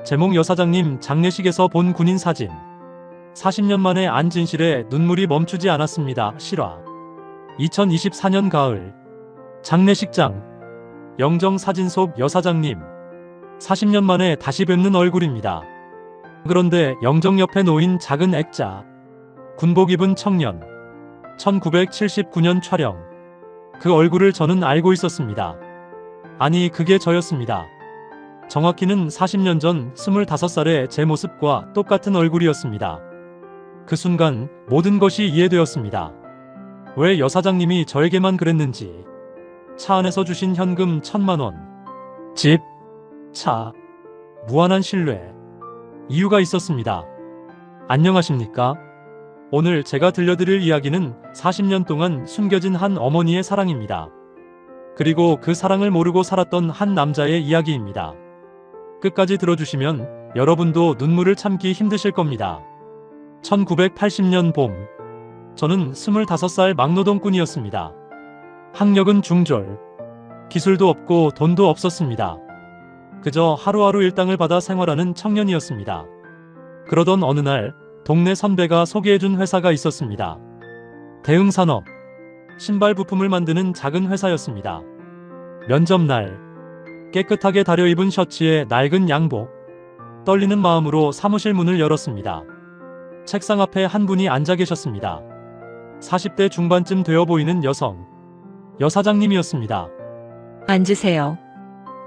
제목 여사장님 장례식에서 본 군인 사진. 40년 만에 안진실에 눈물이 멈추지 않았습니다. 실화. 2024년 가을 장례식장. 영정 사진 속 여사장님. 40년 만에 다시 뵙는 얼굴입니다. 그런데 영정 옆에 놓인 작은 액자. 군복 입은 청년. 1979년 촬영. 그 얼굴을 저는 알고 있었습니다. 아니, 그게 저였습니다. 정확히는 40년 전 25살의 제 모습과 똑같은 얼굴이었습니다. 그 순간 모든 것이 이해되었습니다. 왜 여사장님이 저에게만 그랬는지. 차 안에서 주신 현금 1,000만 원. 집, 차, 무한한 신뢰. 이유가 있었습니다. 안녕하십니까? 오늘 제가 들려드릴 이야기는 40년 동안 숨겨진 한 어머니의 사랑입니다. 그리고 그 사랑을 모르고 살았던 한 남자의 이야기입니다. 끝까지 들어주시면 여러분도 눈물을 참기 힘드실 겁니다. 1980년 봄. 저는 25살 막노동꾼이었습니다. 학력은 중졸. 기술도 없고 돈도 없었습니다. 그저 하루하루 일당을 받아 생활하는 청년이었습니다. 그러던 어느 날 동네 선배가 소개해준 회사가 있었습니다. 대흥산업. 신발 부품을 만드는 작은 회사였습니다. 면접날. 깨끗하게 다려입은 셔츠에 낡은 양복. 떨리는 마음으로 사무실 문을 열었습니다. 책상 앞에 한 분이 앉아 계셨습니다. 40대 중반쯤 되어 보이는 여성. 여사장님이었습니다. 앉으세요.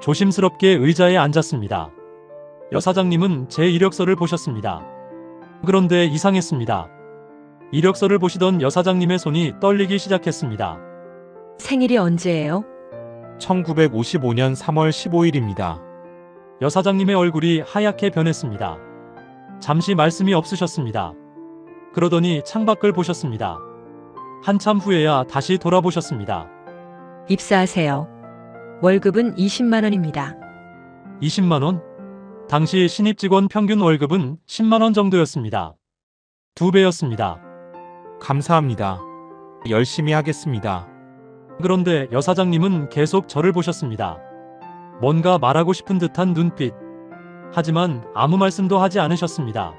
조심스럽게 의자에 앉았습니다. 여사장님은 제 이력서를 보셨습니다. 그런데 이상했습니다. 이력서를 보시던 여사장님의 손이 떨리기 시작했습니다. 생일이 언제예요? 1955년 3월 15일입니다. 여사장님의 얼굴이 하얗게 변했습니다. 잠시 말씀이 없으셨습니다. 그러더니 창밖을 보셨습니다. 한참 후에야 다시 돌아보셨습니다. 입사하세요. 월급은 20만 원입니다. 20만 원? 당시 신입 직원 평균 월급은 10만 원 정도였습니다. 2배였습니다. 감사합니다. 열심히 하겠습니다. 그런데 여사장님은 계속 저를 보셨습니다. 뭔가 말하고 싶은 듯한 눈빛. 하지만 아무 말씀도 하지 않으셨습니다.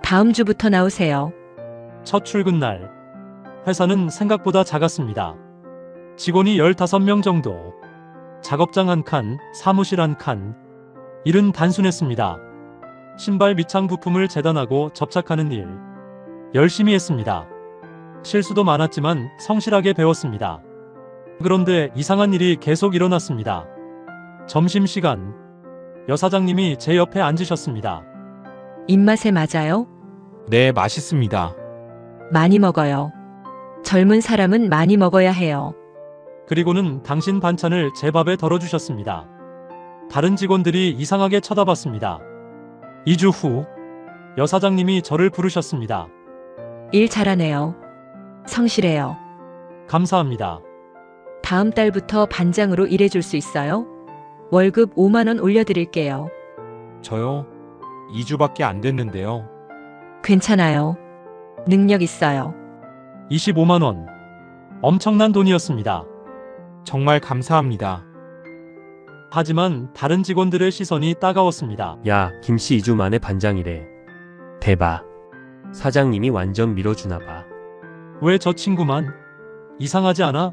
다음 주부터 나오세요. 첫 출근 날. 회사는 생각보다 작았습니다. 직원이 15명 정도. 작업장 한 칸, 사무실 한 칸. 일은 단순했습니다. 신발 밑창 부품을 재단하고 접착하는 일. 열심히 했습니다. 실수도 많았지만 성실하게 배웠습니다. 그런데 이상한 일이 계속 일어났습니다. 점심시간. 여사장님이 제 옆에 앉으셨습니다. 입맛에 맞아요? 네, 맛있습니다. 많이 먹어요. 젊은 사람은 많이 먹어야 해요. 그리고는 당신 반찬을 제 밥에 덜어주셨습니다. 다른 직원들이 이상하게 쳐다봤습니다. 2주 후, 여사장님이 저를 부르셨습니다. 일 잘하네요. 성실해요. 감사합니다. 다음 달부터 반장으로 일해줄 수 있어요? 월급 5만 원 올려드릴게요. 저요? 2주밖에 안 됐는데요. 괜찮아요. 능력 있어요. 25만 원. 엄청난 돈이었습니다. 정말 감사합니다. 하지만 다른 직원들의 시선이 따가웠습니다. 야, 김씨 2주 만에 반장이래. 대박. 사장님이 완전 밀어주나봐. 왜 저 친구만? 이상하지 않아?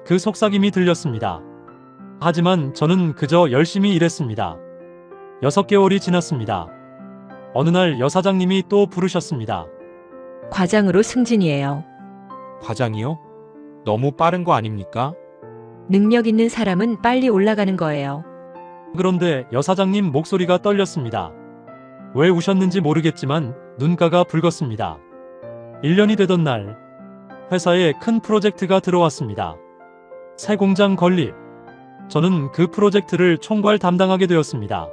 그 속삭임이 들렸습니다. 하지만 저는 그저 열심히 일했습니다. 6개월이 지났습니다. 어느 날 여사장님이 또 부르셨습니다. 과장으로 승진이에요. 과장이요? 너무 빠른 거 아닙니까? 능력 있는 사람은 빨리 올라가는 거예요. 그런데 여사장님 목소리가 떨렸습니다. 왜 우셨는지 모르겠지만 눈가가 붉었습니다. 1년이 되던 날, 회사에 큰 프로젝트가 들어왔습니다. 새 공장 건립. 저는 그 프로젝트를 총괄 담당하게 되었습니다.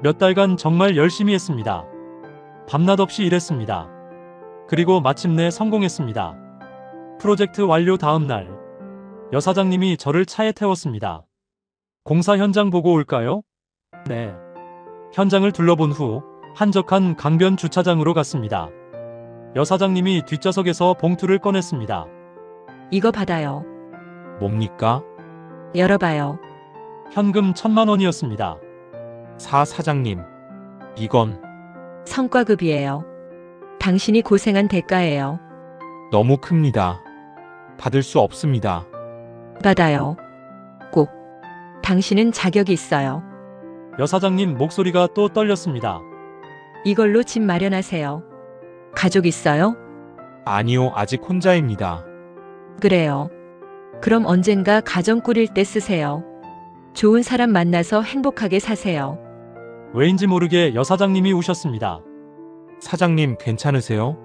몇 달간 정말 열심히 했습니다. 밤낮 없이 일했습니다. 그리고 마침내 성공했습니다. 프로젝트 완료 다음 날, 여사장님이 저를 차에 태웠습니다. 공사 현장 보고 올까요? 네. 현장을 둘러본 후 한적한 강변 주차장으로 갔습니다. 여사장님이 뒷좌석에서 봉투를 꺼냈습니다. 이거 받아요. 뭡니까? 열어봐요. 현금 1,000만 원이었습니다. 사장님, 이건 성과급이에요. 당신이 고생한 대가예요. 너무 큽니다. 받을 수 없습니다. 받아요. 꼭. 당신은 자격이 있어요. 여사장님 목소리가 또 떨렸습니다. 이걸로 집 마련하세요. 가족 있어요? 아니요, 아직 혼자입니다. 그래요. 그럼 언젠가 가정 꾸릴 때 쓰세요. 좋은 사람 만나서 행복하게 사세요. 왜인지 모르게 여사장님이 우셨습니다. 사장님, 괜찮으세요?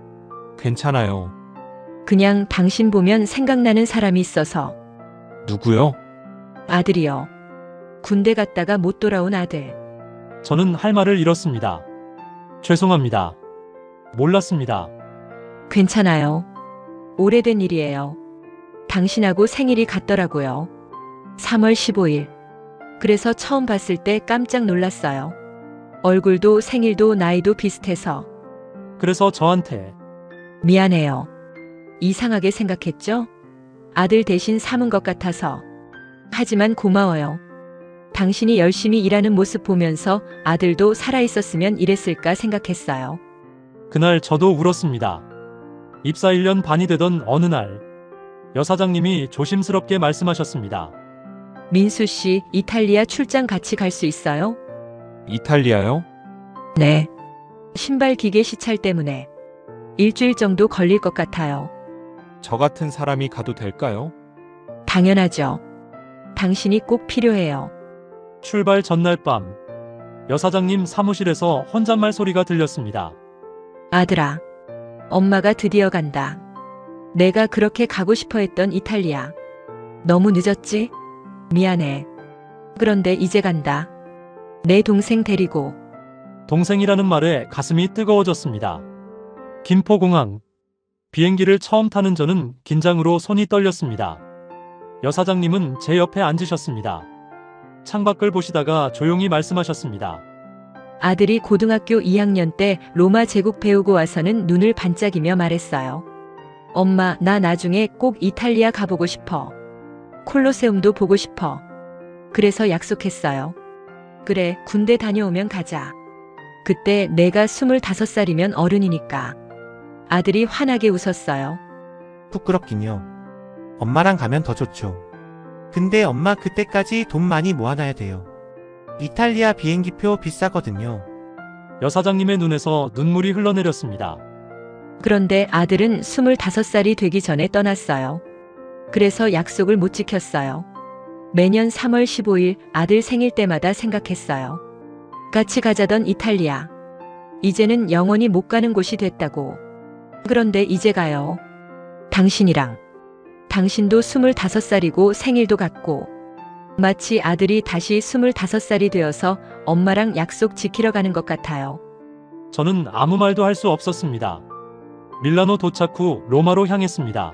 괜찮아요. 그냥 당신 보면 생각나는 사람이 있어서. 누구요? 아들이요. 군대 갔다가 못 돌아온 아들. 저는 할 말을 잃었습니다. 죄송합니다. 몰랐습니다. 괜찮아요. 오래된 일이에요. 당신하고 생일이 같더라고요. 3월 15일. 그래서 처음 봤을 때 깜짝 놀랐어요. 얼굴도 생일도 나이도 비슷해서. 그래서 저한테 미안해요. 이상하게 생각했죠? 아들 대신 삼은 것 같아서. 하지만 고마워요. 당신이 열심히 일하는 모습 보면서 아들도 살아있었으면 이랬을까 생각했어요. 그날 저도 울었습니다. 입사 1년 반이 되던 어느 날 여사장님이 조심스럽게 말씀하셨습니다. 민수 씨, 이탈리아 출장 같이 갈 수 있어요? 이탈리아요? 네. 신발 기계 시찰 때문에 일주일 정도 걸릴 것 같아요. 저 같은 사람이 가도 될까요? 당연하죠. 당신이 꼭 필요해요. 출발 전날 밤 여사장님 사무실에서 혼잣말 소리가 들렸습니다. 아들아, 엄마가 드디어 간다. 내가 그렇게 가고 싶어 했던 이탈리아. 너무 늦었지? 미안해. 그런데 이제 간다. 내 동생 데리고. 동생이라는 말에 가슴이 뜨거워졌습니다. 김포공항. 비행기를 처음 타는 저는 긴장으로 손이 떨렸습니다. 여사장님은 제 옆에 앉으셨습니다. 창밖을 보시다가 조용히 말씀하셨습니다. 아들이 고등학교 2학년 때 로마 제국 배우고 와서는 눈을 반짝이며 말했어요. 엄마, 나 나중에 꼭 이탈리아 가보고 싶어. 콜로세움도 보고 싶어. 그래서 약속했어요. 그래, 군대 다녀오면 가자. 그때 내가 25살이면 어른이니까. 아들이 환하게 웃었어요. 부끄럽긴요. 엄마랑 가면 더 좋죠. 근데 엄마 그때까지 돈 많이 모아놔야 돼요. 이탈리아 비행기표 비싸거든요. 여사장님의 눈에서 눈물이 흘러내렸습니다. 그런데 아들은 25살이 되기 전에 떠났어요. 그래서 약속을 못 지켰어요. 매년 3월 15일 아들 생일 때마다 생각했어요. 같이 가자던 이탈리아. 이제는 영원히 못 가는 곳이 됐다고. 그런데 이제 가요. 당신이랑. 당신도 25살이고 생일도 같고. 마치 아들이 다시 25살이 되어서 엄마랑 약속 지키러 가는 것 같아요. 저는 아무 말도 할 수 없었습니다. 밀라노 도착 후 로마로 향했습니다.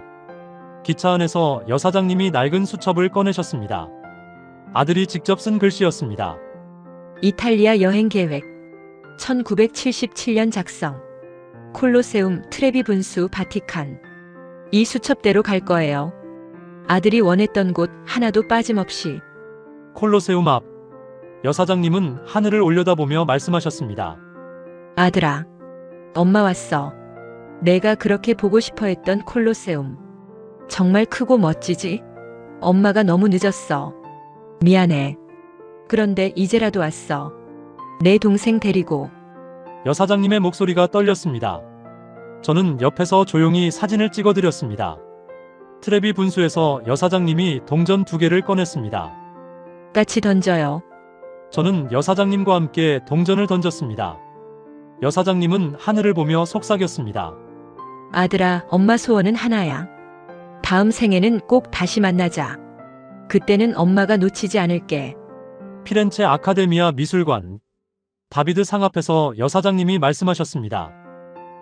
기차 안에서 여사장님이 낡은 수첩을 꺼내셨습니다. 아들이 직접 쓴 글씨였습니다. 이탈리아 여행 계획. 1977년 작성. 콜로세움, 트레비 분수, 바티칸. 이 수첩대로 갈 거예요. 아들이 원했던 곳 하나도 빠짐없이. 콜로세움 앞. 여사장님은 하늘을 올려다보며 말씀하셨습니다. 아들아, 엄마 왔어. 내가 그렇게 보고 싶어 했던 콜로세움. 정말 크고 멋지지? 엄마가 너무 늦었어. 미안해. 그런데 이제라도 왔어. 내 동생 데리고. 여사장님의 목소리가 떨렸습니다. 저는 옆에서 조용히 사진을 찍어드렸습니다. 트레비 분수에서 여사장님이 동전 2개를 꺼냈습니다. 같이 던져요. 저는 여사장님과 함께 동전을 던졌습니다. 여사장님은 하늘을 보며 속삭였습니다. 아들아, 엄마 소원은 하나야. 다음 생에는 꼭 다시 만나자. 그때는 엄마가 놓치지 않을게. 피렌체 아카데미아 미술관. 다비드 상 앞에서 여사장님이 말씀하셨습니다.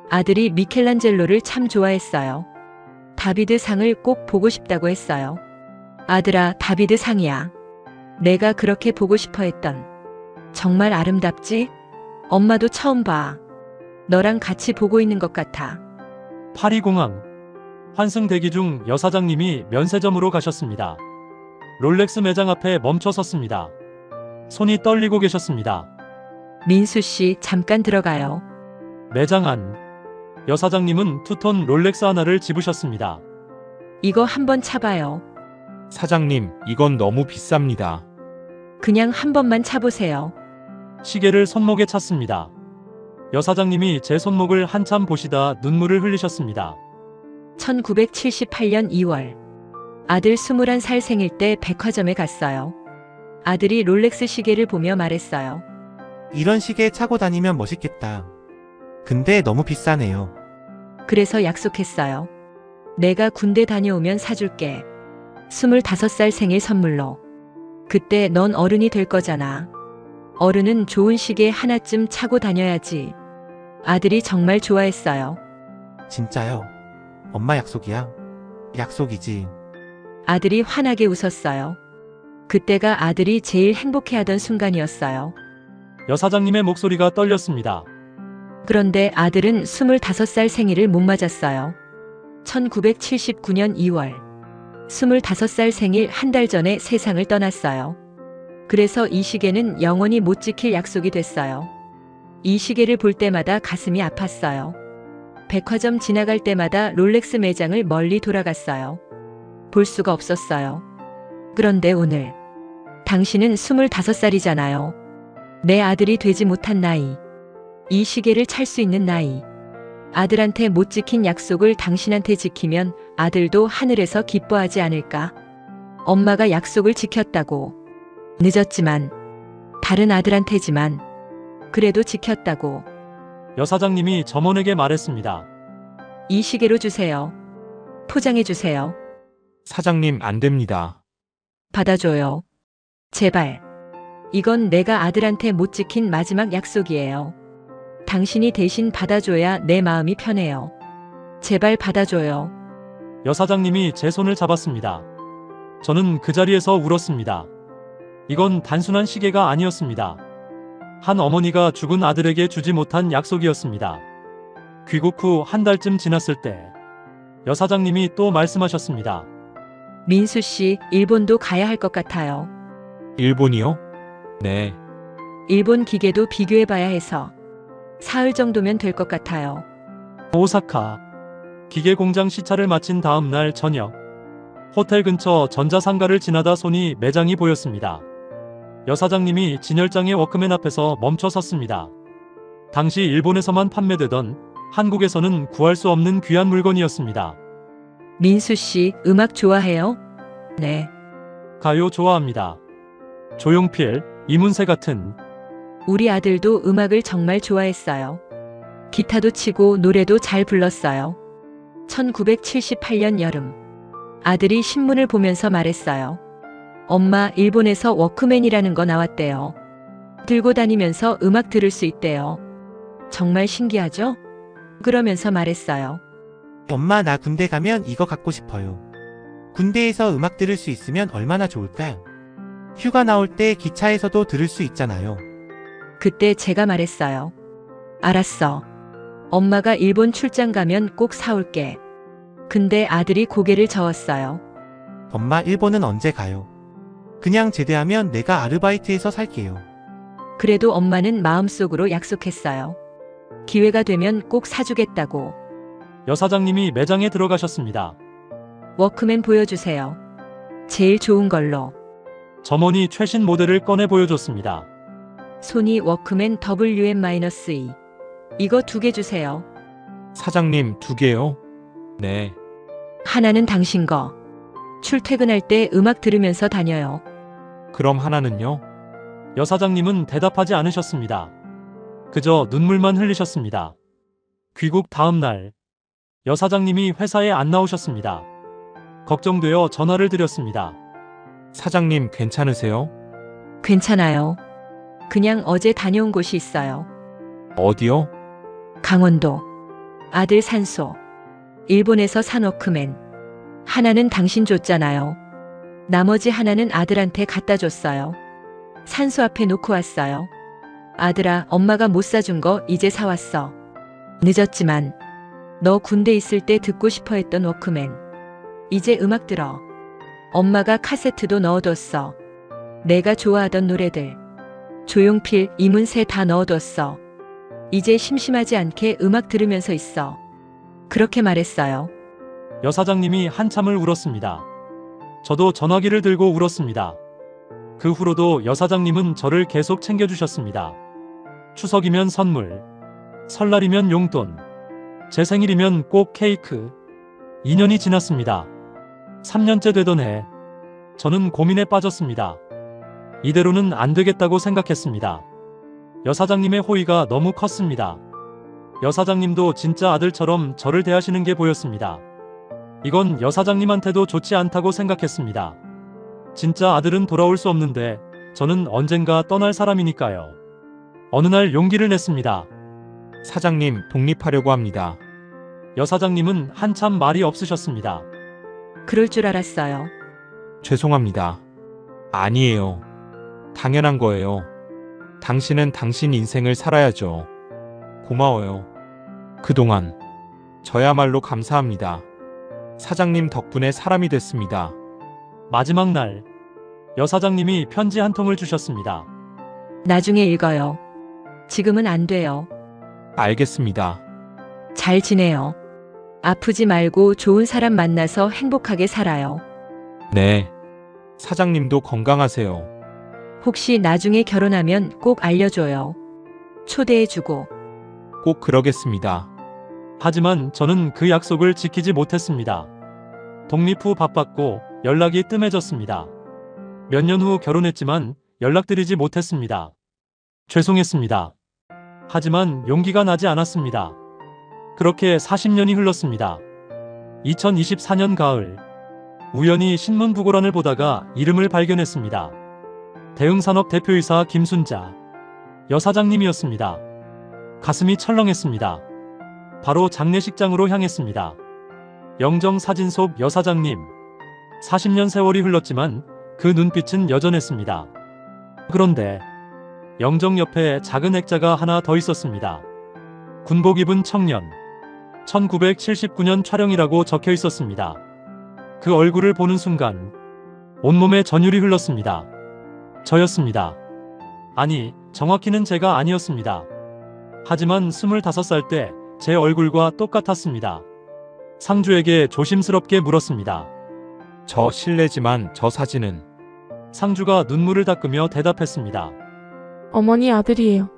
아들이 미켈란젤로를 참 좋아했어요. 다비드 상을 꼭 보고 싶다고 했어요. 아들아, 다비드 상이야. 내가 그렇게 보고 싶어 했던. 정말 아름답지? 엄마도 처음 봐. 너랑 같이 보고 있는 것 같아. 파리공항. 환승 대기 중 여사장님이 면세점으로 가셨습니다. 롤렉스 매장 앞에 멈춰 섰습니다. 손이 떨리고 계셨습니다. 민수 씨, 잠깐 들어가요. 매장 안. 여사장님은 투톤 롤렉스 하나를 집으셨습니다. 이거 한번 차봐요. 사장님, 이건 너무 비쌉니다. 그냥 한 번만 차보세요. 시계를 손목에 찼습니다. 여사장님이 제 손목을 한참 보시다 눈물을 흘리셨습니다. 1978년 2월. 아들 21살 생일 때 백화점에 갔어요. 아들이 롤렉스 시계를 보며 말했어요. 이런 시계 차고 다니면 멋있겠다. 근데 너무 비싸네요. 그래서 약속했어요. 내가 군대 다녀오면 사줄게. 25살 생일 선물로. 그때 넌 어른이 될 거잖아. 어른은 좋은 시계 하나쯤 차고 다녀야지. 아들이 정말 좋아했어요. 진짜요? 엄마 약속이야? 약속이지. 아들이 환하게 웃었어요. 그때가 아들이 제일 행복해하던 순간이었어요. 여사장님의 목소리가 떨렸습니다. 그런데 아들은 25살 생일을 못 맞았어요. 1979년 2월. 25살 생일 한 달 전에 세상을 떠났어요. 그래서 이 시계는 영원히 못 지킬 약속이 됐어요. 이 시계를 볼 때마다 가슴이 아팠어요. 백화점 지나갈 때마다 롤렉스 매장을 멀리 돌아갔어요. 볼 수가 없었어요. 그런데 오늘 당신은 25살이잖아요. 내 아들이 되지 못한 나이. 이 시계를 찰 수 있는 나이. 아들한테 못 지킨 약속을 당신한테 지키면 아들도 하늘에서 기뻐하지 않을까? 엄마가 약속을 지켰다고. 늦었지만, 다른 아들한테지만, 그래도 지켰다고. 여사장님이 점원에게 말했습니다. 이 시계로 주세요. 포장해 주세요. 사장님, 안 됩니다. 받아줘요. 제발. 이건 내가 아들한테 못 지킨 마지막 약속이에요. 당신이 대신 받아줘야 내 마음이 편해요. 제발 받아줘요. 여사장님이 제 손을 잡았습니다. 저는 그 자리에서 울었습니다. 이건 단순한 시계가 아니었습니다. 한 어머니가 죽은 아들에게 주지 못한 약속이었습니다. 귀국 후 한 달쯤 지났을 때 여사장님이 또 말씀하셨습니다. 민수 씨, 일본도 가야 할 것 같아요. 일본이요? 네. 일본 기계도 비교해봐야 해서 사흘 정도면 될 것 같아요. 오사카. 기계 공장 시차를 마친 다음 날 저녁. 호텔 근처 전자상가를 지나다 손이 매장이 보였습니다. 여사장님이 진열장의 워크맨 앞에서 멈춰 섰습니다. 당시 일본에서만 판매되던 한국에서는 구할 수 없는 귀한 물건이었습니다. 민수 씨, 음악 좋아해요? 네. 가요 좋아합니다. 조용필, 이문세 같은. 우리 아들도 음악을 정말 좋아했어요. 기타도 치고 노래도 잘 불렀어요. 1978년 여름. 아들이 신문을 보면서 말했어요. 엄마, 일본에서 워크맨이라는 거 나왔대요. 들고 다니면서 음악 들을 수 있대요. 정말 신기하죠? 그러면서 말했어요. 엄마, 나 군대 가면 이거 갖고 싶어요. 군대에서 음악 들을 수 있으면 얼마나 좋을까? 휴가 나올 때 기차에서도 들을 수 있잖아요. 그때 제가 말했어요. 알았어. 엄마가 일본 출장 가면 꼭 사올게. 근데 아들이 고개를 저었어요. 엄마, 일본은 언제 가요? 그냥 제대하면 내가 아르바이트해서 살게요. 그래도 엄마는 마음속으로 약속했어요. 기회가 되면 꼭 사주겠다고. 여사장님이 매장에 들어가셨습니다. 워크맨 보여주세요. 제일 좋은 걸로. 점원이 최신 모델을 꺼내 보여줬습니다. 소니 워크맨 WM-E. 이거 2개 주세요. 사장님, 2개요? 네. 하나는 당신 거. 출퇴근할 때 음악 들으면서 다녀요. 그럼 하나는요? 여사장님은 대답하지 않으셨습니다. 그저 눈물만 흘리셨습니다. 귀국 다음 날 여사장님이 회사에 안 나오셨습니다. 걱정되어 전화를 드렸습니다. 사장님, 괜찮으세요? 괜찮아요. 그냥 어제 다녀온 곳이 있어요. 어디요? 강원도. 아들 산소. 일본에서 산 워크맨. 하나는 당신 줬잖아요. 나머지 하나는 아들한테 갖다 줬어요. 산소 앞에 놓고 왔어요. 아들아, 엄마가 못 사준 거 이제 사왔어. 늦었지만 너 군대 있을 때 듣고 싶어 했던 워크맨. 이제 음악 들어. 엄마가 카세트도 넣어뒀어. 내가 좋아하던 노래들. 조용필, 이문세 다 넣어뒀어. 이제 심심하지 않게 음악 들으면서 있어. 그렇게 말했어요. 여사장님이 한참을 울었습니다. 저도 전화기를 들고 울었습니다. 그 후로도 여사장님은 저를 계속 챙겨주셨습니다. 추석이면 선물, 설날이면 용돈, 제 생일이면 꼭 케이크. 2년이 지났습니다. 3년째 되던 해, 저는 고민에 빠졌습니다. 이대로는 안 되겠다고 생각했습니다. 여사장님의 호의가 너무 컸습니다. 여사장님도 진짜 아들처럼 저를 대하시는 게 보였습니다. 이건 여사장님한테도 좋지 않다고 생각했습니다. 진짜 아들은 돌아올 수 없는데 저는 언젠가 떠날 사람이니까요. 어느 날 용기를 냈습니다. 사장님, 독립하려고 합니다. 여사장님은 한참 말이 없으셨습니다. 그럴 줄 알았어요. 죄송합니다. 아니에요. 당연한 거예요. 당신은 당신 인생을 살아야죠. 고마워요. 그동안 저야말로 감사합니다. 사장님 덕분에 사람이 됐습니다. 마지막 날, 여사장님이 편지 한 통을 주셨습니다. 나중에 읽어요. 지금은 안 돼요. 알겠습니다. 잘 지내요. 아프지 말고 좋은 사람 만나서 행복하게 살아요. 네. 사장님도 건강하세요. 혹시 나중에 결혼하면 꼭 알려줘요. 초대해주고. 꼭 그러겠습니다. 하지만 저는 그 약속을 지키지 못했습니다. 독립 후 바빴고 연락이 뜸해졌습니다. 몇 년 후 결혼했지만 연락드리지 못했습니다. 죄송했습니다. 하지만 용기가 나지 않았습니다. 그렇게 40년이 흘렀습니다. 2024년 가을, 우연히 신문 부고란을 보다가 이름을 발견했습니다. 대흥산업 대표이사 김순자 여사장님이었습니다. 가슴이 철렁했습니다. 바로 장례식장으로 향했습니다. 영정 사진속 여사장님. 40년 세월이 흘렀지만 그 눈빛은 여전했습니다. 그런데 영정 옆에 작은 액자가 하나 더 있었습니다. 군복 입은 청년. 1979년 촬영이라고 적혀 있었습니다. 그 얼굴을 보는 순간 온몸에 전율이 흘렀습니다. 저였습니다. 아니, 정확히는 제가 아니었습니다. 하지만 25살 때 제 얼굴과 똑같았습니다. 상주에게 조심스럽게 물었습니다. 저 실례지만 저 사진은 상주가 눈물을 닦으며 대답했습니다. 어머니 아들이에요.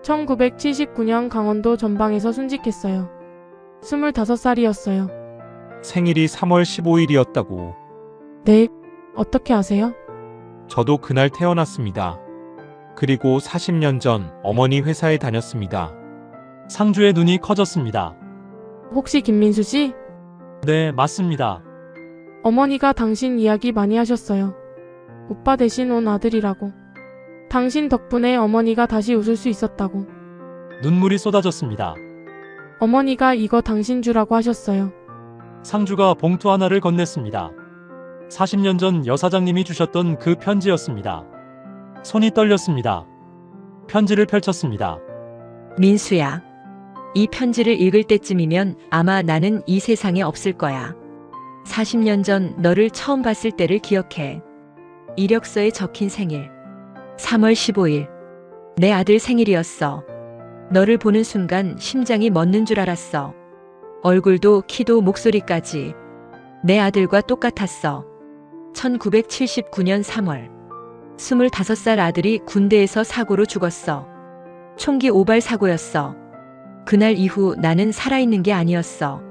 1979년 강원도 전방에서 순직했어요. 25살이었어요. 생일이 3월 15일이었다고. 네, 어떻게 아세요? 저도 그날 태어났습니다. 그리고 40년 전 어머니 회사에 다녔습니다. 상주의 눈이 커졌습니다. 혹시 김민수 씨? 네, 맞습니다. 어머니가 당신 이야기 많이 하셨어요. 오빠 대신 온 아들이라고. 당신 덕분에 어머니가 다시 웃을 수 있었다고. 눈물이 쏟아졌습니다. 어머니가 이거 당신 주라고 하셨어요. 상주가 봉투 하나를 건넸습니다. 40년 전 여사장님이 주셨던 그 편지였습니다. 손이 떨렸습니다. 편지를 펼쳤습니다. 민수야. 이 편지를 읽을 때쯤이면 아마 나는 이 세상에 없을 거야. 40년 전 너를 처음 봤을 때를 기억해. 이력서에 적힌 생일. 3월 15일. 내 아들 생일이었어. 너를 보는 순간 심장이 멎는 줄 알았어. 얼굴도 키도 목소리까지. 내 아들과 똑같았어. 1979년 3월. 25살 아들이 군대에서 사고로 죽었어. 총기 오발 사고였어. 그날 이후 나는 살아있는 게 아니었어.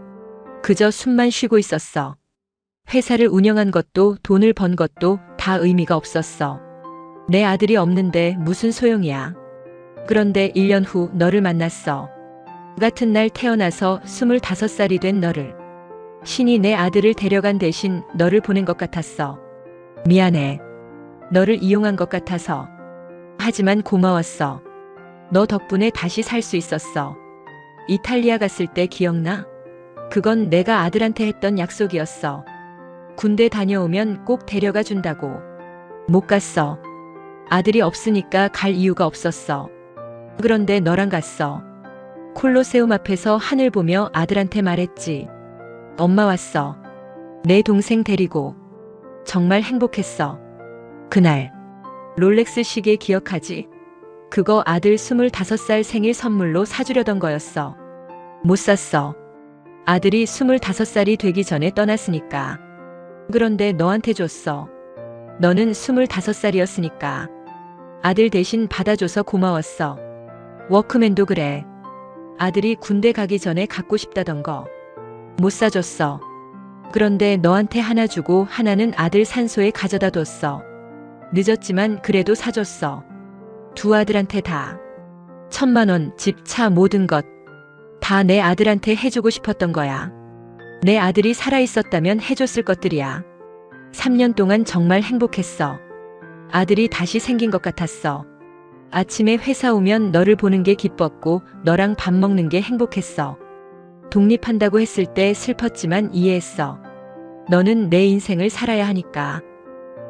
그저 숨만 쉬고 있었어. 회사를 운영한 것도 돈을 번 것도 다 의미가 없었어. 내 아들이 없는데 무슨 소용이야. 그런데 1년 후 너를 만났어. 같은 날 태어나서 25살이 된 너를. 신이 내 아들을 데려간 대신 너를 보낸 것 같았어. 미안해. 너를 이용한 것 같아서. 하지만 고마웠어. 너 덕분에 다시 살 수 있었어. 이탈리아 갔을 때 기억나? 그건 내가 아들한테 했던 약속이었어. 군대 다녀오면 꼭 데려가 준다고. 못 갔어. 아들이 없으니까 갈 이유가 없었어. 그런데 너랑 갔어. 콜로세움 앞에서 하늘 보며 아들한테 말했지. 엄마 왔어. 내 동생 데리고. 정말 행복했어. 그날 롤렉스 시계 기억하지? 그거 아들 25살 생일 선물로 사주려던 거였어. 못 샀어. 아들이 25살이 되기 전에 떠났으니까. 그런데 너한테 줬어. 너는 25살이었으니까. 아들 대신 받아줘서 고마웠어. 워크맨도 그래. 아들이 군대 가기 전에 갖고 싶다던 거. 못 사줬어. 그런데 너한테 하나 주고 하나는 아들 산소에 가져다 뒀어. 늦었지만 그래도 사줬어. 두 아들한테 다. 1,000만 원, 집, 차 모든 것. 다 내 아들한테 해주고 싶었던 거야. 내 아들이 살아있었다면 해줬을 것들이야. 3년 동안 정말 행복했어. 아들이 다시 생긴 것 같았어. 아침에 회사 오면 너를 보는 게 기뻤고 너랑 밥 먹는 게 행복했어. 독립한다고 했을 때 슬펐지만 이해했어. 너는 내 인생을 살아야 하니까.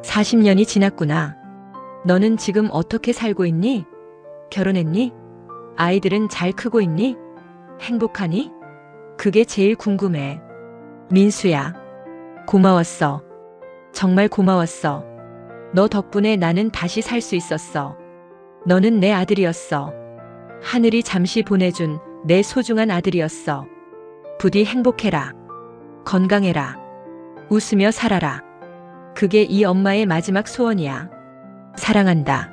40년이 지났구나. 너는 지금 어떻게 살고 있니? 결혼했니? 아이들은 잘 크고 있니? 행복하니? 그게 제일 궁금해. 민수야. 고마웠어. 정말 고마웠어. 너 덕분에 나는 다시 살 수 있었어. 너는 내 아들이었어. 하늘이 잠시 보내준 내 소중한 아들이었어. 부디 행복해라. 건강해라. 웃으며 살아라. 그게 이 엄마의 마지막 소원이야. 사랑한다.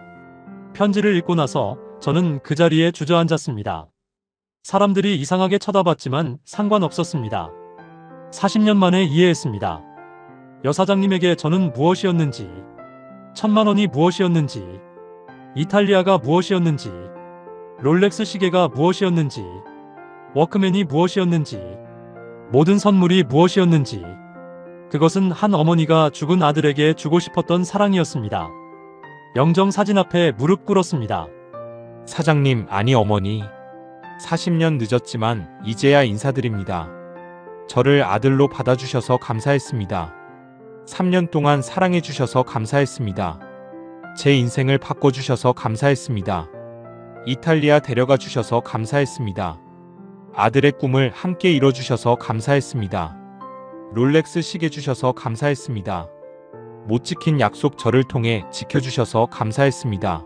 편지를 읽고 나서 저는 그 자리에 주저앉았습니다. 사람들이 이상하게 쳐다봤지만 상관없었습니다. 40년 만에 이해했습니다. 여사장님에게 저는 무엇이었는지, 1,000만 원이 무엇이었는지, 이탈리아가 무엇이었는지, 롤렉스 시계가 무엇이었는지, 워크맨이 무엇이었는지, 모든 선물이 무엇이었는지, 그것은 한 어머니가 죽은 아들에게 주고 싶었던 사랑이었습니다. 영정 사진 앞에 무릎 꿇었습니다. 사장님, 아니 어머니. 40년 늦었지만 이제야 인사드립니다. 저를 아들로 받아주셔서 감사했습니다. 3년 동안 사랑해주셔서 감사했습니다. 제 인생을 바꿔주셔서 감사했습니다. 이탈리아 데려가 주셔서 감사했습니다. 아들의 꿈을 함께 이뤄주셔서 감사했습니다. 롤렉스 시계 주셔서 감사했습니다. 못 지킨 약속 저를 통해 지켜주셔서 감사했습니다.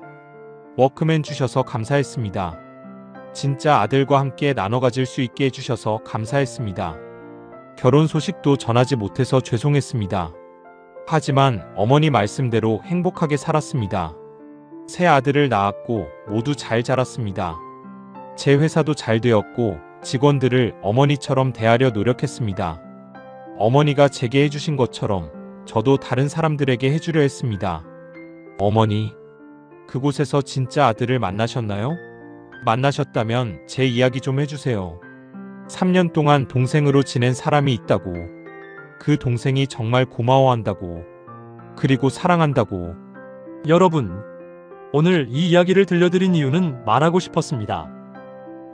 워크맨 주셔서 감사했습니다. 진짜 아들과 함께 나눠 가질 수 있게 해주셔서 감사했습니다. 결혼 소식도 전하지 못해서 죄송했습니다. 하지만 어머니 말씀대로 행복하게 살았습니다. 새 아들을 낳았고 모두 잘 자랐습니다. 제 회사도 잘 되었고 직원들을 어머니처럼 대하려 노력했습니다. 어머니가 제게 해주신 것처럼 저도 다른 사람들에게 해주려 했습니다. 어머니, 그곳에서 진짜 아들을 만나셨나요? 만나셨다면 제 이야기 좀 해주세요. 3년 동안 동생으로 지낸 사람이 있다고. 그 동생이 정말 고마워한다고. 그리고 사랑한다고. 여러분, 오늘 이 이야기를 들려드린 이유는 말하고 싶었습니다.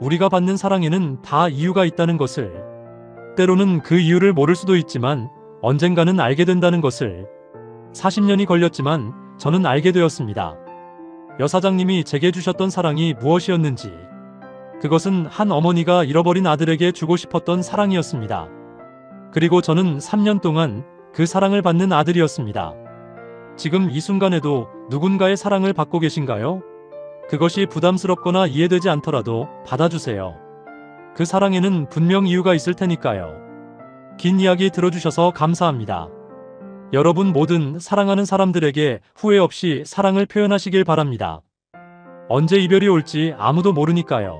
우리가 받는 사랑에는 다 이유가 있다는 것을, 때로는 그 이유를 모를 수도 있지만 언젠가는 알게 된다는 것을. 40년이 걸렸지만 저는 알게 되었습니다. 여사장님이 제게 주셨던 사랑이 무엇이었는지, 그것은 한 어머니가 잃어버린 아들에게 주고 싶었던 사랑이었습니다. 그리고 저는 3년 동안 그 사랑을 받는 아들이었습니다. 지금 이 순간에도 누군가의 사랑을 받고 계신가요? 그것이 부담스럽거나 이해되지 않더라도 받아주세요. 그 사랑에는 분명 이유가 있을 테니까요. 긴 이야기 들어주셔서 감사합니다. 여러분 모든 사랑하는 사람들에게 후회 없이 사랑을 표현하시길 바랍니다. 언제 이별이 올지 아무도 모르니까요.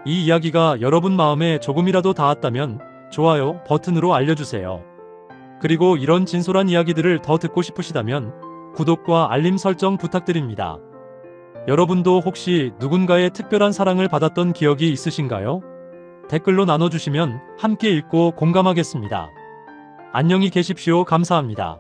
이 이야기가 여러분 마음에 조금이라도 닿았다면 좋아요 버튼으로 알려주세요. 그리고 이런 진솔한 이야기들을 더 듣고 싶으시다면 구독과 알림 설정 부탁드립니다. 여러분도 혹시 누군가의 특별한 사랑을 받았던 기억이 있으신가요? 댓글로 나눠주시면 함께 읽고 공감하겠습니다. 안녕히 계십시오. 감사합니다.